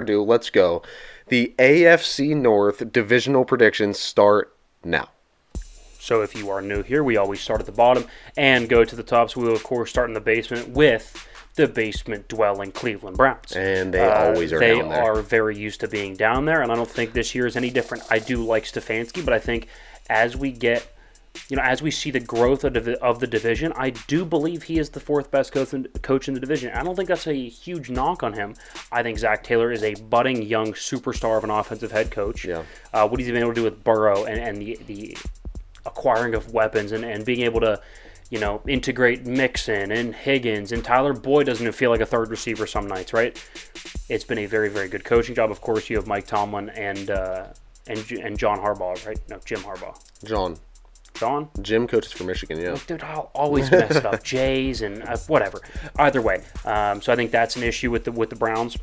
ado, let's go. The AFC North divisional predictions start now. So if you are new here, we always start at the bottom and go to the top. So we will, of course, start in the basement with the basement-dwelling Cleveland Browns. And they always are down there. They are very used to being down there, and I don't think this year is any different. I do like Stefanski, but I think as we get, as we see the growth of the division, I do believe he is the fourth best coach in the division. I don't think that's a huge knock on him. I think Zach Taylor is a budding young superstar of an offensive head coach. Yeah. What he's been able to do with Burrow and the acquiring of weapons and being able to, integrate Mixon and Higgins, and Tyler Boyd doesn't even feel like a third receiver some nights, right? It's been a very, very good coaching job. Of course, you have Mike Tomlin and John Harbaugh, right? No, Jim Harbaugh. John. Jim coaches for Michigan, yeah. Dude, I'll always mess it up. Jays and whatever. Either way, so I think that's an issue with the Browns.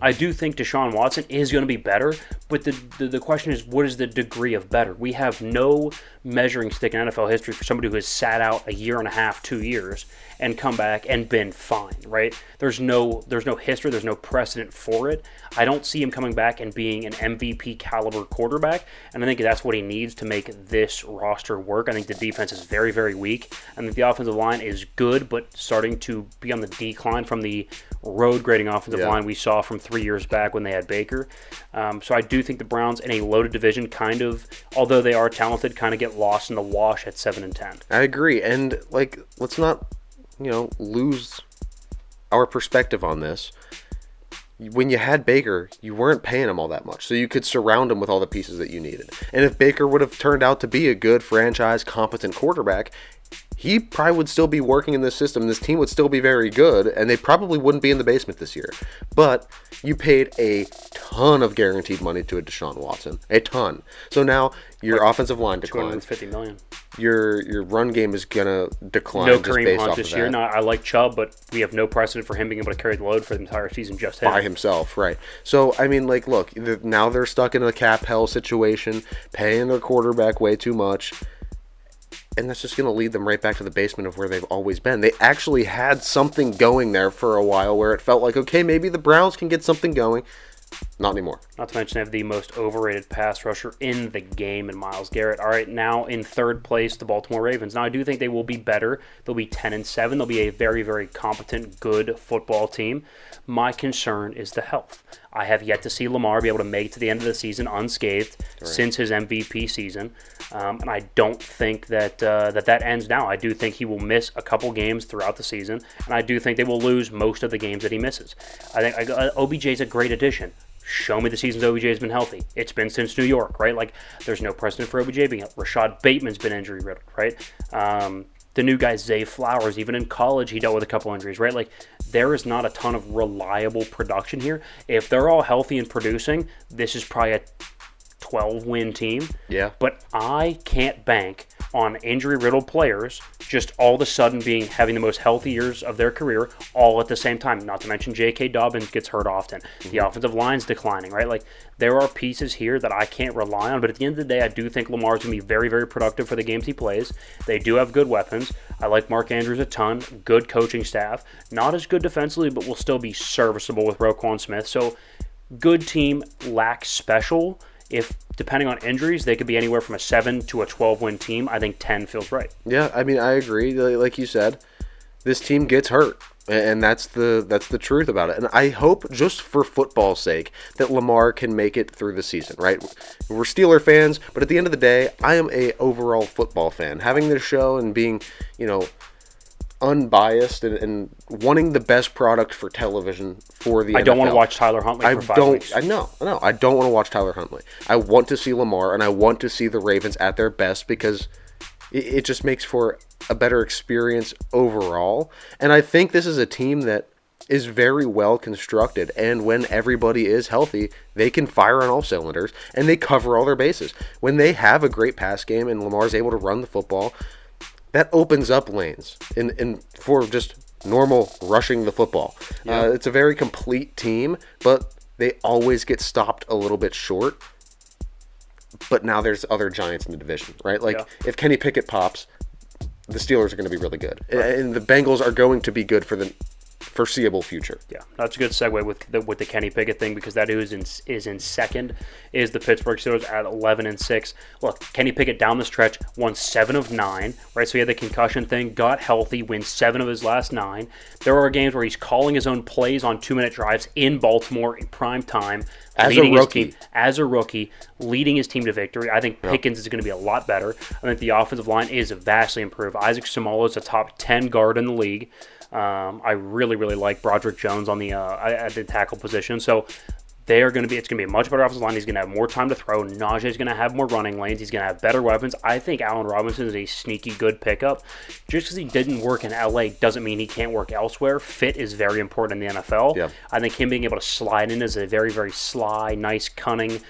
I do think Deshaun Watson is going to be better, but the question is, what is the degree of better? We have no measuring stick in NFL history for somebody who has sat out a year and a half, 2 years, and come back and been fine, right? There's no history, there's no precedent for it. I don't see him coming back and being an MVP caliber quarterback, and I think that's what he needs to make this roster work. I think the defense is very, very weak. I think the offensive line is good, but starting to be on the decline from the road grading offensive line we saw from 3 years back when they had Baker. So I do think the Browns in a loaded division although they are talented, kind of get lost in the wash at 7-10. I agree. And, let's not, lose our perspective on this. When you had Baker, you weren't paying him all that much, so you could surround him with all the pieces that you needed. And if Baker would have turned out to be a good franchise, competent quarterback, he probably would still be working in this system. This team would still be very good, and they probably wouldn't be in the basement this year. But you paid a ton of guaranteed money to a Deshaun Watson. A ton. So now your offensive line declines. $250 million. Your run game is going to decline. No Kareem Hunt this year. No, I like Chubb, but we have no precedent for him being able to carry the load for the entire season just him. By himself, right. So, look, now they're stuck in a cap hell situation, paying their quarterback way too much. And that's just going to lead them right back to the basement of where they've always been. They actually had something going there for a while where it felt like, okay, maybe the Browns can get something going. Not anymore. Not to mention they have the most overrated pass rusher in the game in Myles Garrett. All right, now in third place, the Baltimore Ravens. Now, I do think they will be better. They'll be 10-7. They'll be a very, very competent, good football team. My concern is the health. I have yet to see Lamar be able to make it to the end of the season unscathed since his MVP season. And I don't think that ends now. I do think he will miss a couple games throughout the season, and I do think they will lose most of the games that he misses. I think OBJ is a great addition. Show me the seasons OBJ has been healthy. It's been since New York, right? There's no precedent for OBJ being healthy. Rashad Bateman's been injury riddled, right? The new guy, Zay Flowers, even in college, he dealt with a couple injuries, right? There is not a ton of reliable production here. If they're all healthy and producing, this is probably a 12-win team. Yeah. But I can't bank on injury-riddled players just all of a sudden having the most healthy years of their career all at the same time. Not to mention J.K. Dobbins gets hurt often. The offensive line's declining, right? There are pieces here that I can't rely on. But at the end of the day, I do think Lamar's going to be very, very productive for the games he plays. They do have good weapons. I like Mark Andrews a ton. Good coaching staff. Not as good defensively, but will still be serviceable with Roquan Smith. So, good team, lacks special. If, depending on injuries, they could be anywhere from a 7 to a 12-win team. I think 10 feels right. Yeah, I agree. Like you said, this team gets hurt, and that's the truth about it. And I hope, just for football's sake, that Lamar can make it through the season, right? We're Steeler fans, but at the end of the day, I am a overall football fan. Having this show and being, unbiased and wanting the best product for television for the NFL. I don't want to watch Tyler Huntley for 5 weeks. I know. I don't want to watch Tyler Huntley. I want to see Lamar, and I want to see the Ravens at their best because it just makes for a better experience overall. And I think this is a team that is very well constructed, and when everybody is healthy, they can fire on all cylinders, and they cover all their bases. When they have a great pass game and Lamar's able to run the football, that opens up lanes for just normal rushing the football. Yeah. It's a very complete team, but they always get stopped a little bit short. But now there's other giants in the division, right? If Kenny Pickett pops, the Steelers are going to be really good. Right. And the Bengals are going to be good for foreseeable future. Yeah, that's a good segue with the Kenny Pickett thing, because that is in second is the Pittsburgh Steelers at 11-6. Look, Kenny Pickett down the stretch won 7 of 9, right? So he had the concussion thing, got healthy, wins 7 of his last 9. There are games where he's calling his own plays on 2-minute drives in Baltimore in prime time. As a rookie, leading his team to victory. I think Pickens is going to be a lot better. I think the offensive line is vastly improved. Isaac Seumalo is a top 10 guard in the league. I really, really like Broderick Jones on at the tackle position. So it's going to be a much better offensive line. He's going to have more time to throw. Najee's going to have more running lanes. He's going to have better weapons. I think Allen Robinson is a sneaky good pickup. Just because he didn't work in LA doesn't mean he can't work elsewhere. Fit is very important in the NFL. Yeah. I think him being able to slide in as a very, very sly, nice, cunning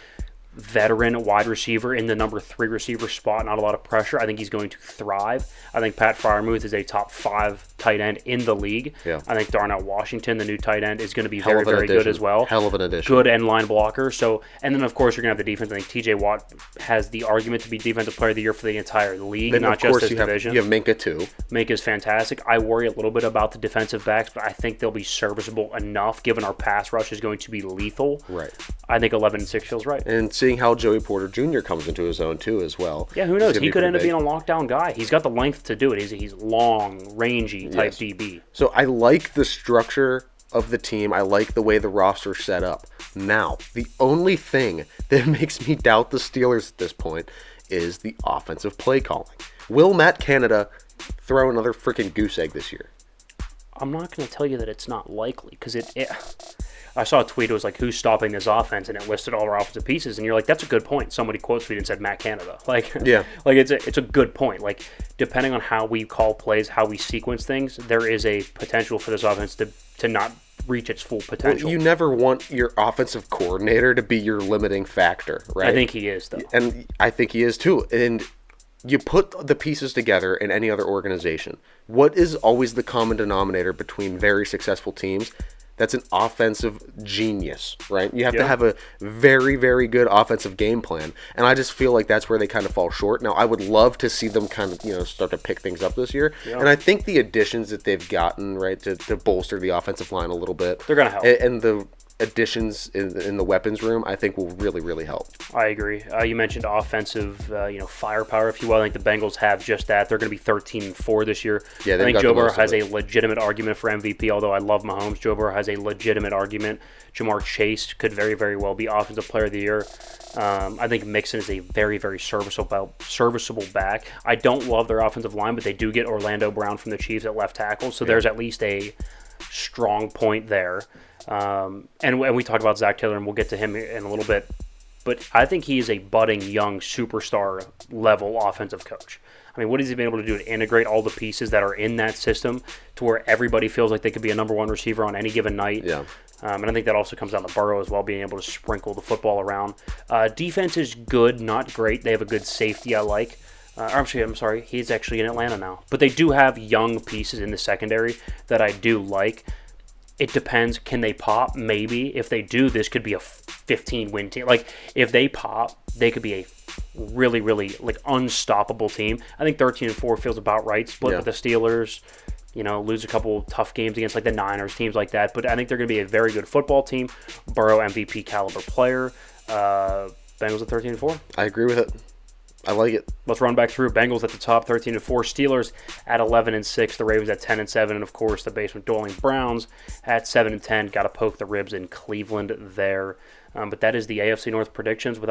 veteran wide receiver in the number 3 receiver spot, not a lot of pressure. I think he's going to thrive. I think Pat Freiermuth is a top 5 tight end in the league. Yeah. I think Darnell Washington, the new tight end, is going to be very, very good as well. Hell of an addition. Good end line blocker. So, and then of course you're going to have the defense. I think TJ Watt has the argument to be defensive player of the year for the entire league, then, not just this division. You have Minka too. Minka's fantastic. I worry a little bit about the defensive backs, but I think they'll be serviceable enough given our pass rush is going to be lethal. Right. I think 11-6 feels right. And seeing how Joey Porter Jr. comes into his own too as well. Yeah, who knows? He could end up being a lockdown guy. He's got the length to do it. He's long, rangy type DB. So I like the structure of the team. I like the way the roster's set up. Now, the only thing that makes me doubt the Steelers at this point is the offensive play calling. Will Matt Canada throw another freaking goose egg this year? I'm not going to tell you that it's not likely, because I saw a tweet. It was like, who's stopping this offense? And it listed all our offensive pieces. And you're like, that's a good point. Somebody quote tweeted and said Matt Canada. It's a good point. Like, depending on how we call plays, how we sequence things, there is a potential for this offense to not reach its full potential. Well, you never want your offensive coordinator to be your limiting factor, right? I think he is, though. And I think he is, too. And you put the pieces together in any other organization. What is always the common denominator between very successful teams? That's an offensive genius, right? You have to have a very, very good offensive game plan. And I just feel like that's where they kind of fall short. Now, I would love to see them kind of, start to pick things up this year. Yeah. And I think the additions that they've gotten, right, to bolster the offensive line a little bit. They're going to help. And the additions in the weapons room, I think will really, really help. I agree. You mentioned offensive, firepower, if you will. I think the Bengals have just that. They're going to be 13-4 this year. Yeah, I think Joe Burrow has a legitimate argument for MVP, although I love Mahomes. Joe Burrow has a legitimate argument. Jamar Chase could very, very well be Offensive Player of the Year. I think Mixon is a very, very serviceable back. I don't love their offensive line, but they do get Orlando Brown from the Chiefs at left tackle, so there's at least a strong point there. And we talked about Zach Taylor, and we'll get to him in a little bit. But I think he is a budding, young, superstar level offensive coach. I mean, what has he been able to do to integrate all the pieces that are in that system to where everybody feels like they could be a number 1 receiver on any given night? Yeah. And I think that also comes down to Burrow as well, being able to sprinkle the football around. Defense is good, not great. They have a good safety I like. I'm sorry, he's actually in Atlanta now. But they do have young pieces in the secondary that I do like. It depends. Can they pop? Maybe. If they do, this could be a 15-win team. Like, if they pop, they could be a really, really, unstoppable team. I think 13-4 feels about right. Split with the Steelers. Lose a couple tough games against, the Niners, teams like that. But I think they're going to be a very good football team. Burrow, MVP caliber player. Bengals at 13-4. I agree with it. I like it. Let's run back through. Bengals at the top, 13-4. Steelers at 11-6. The Ravens at 10-7. And, of course, the basement dwelling Browns at 7-10. Got to poke the ribs in Cleveland there. But that is the AFC North predictions. Without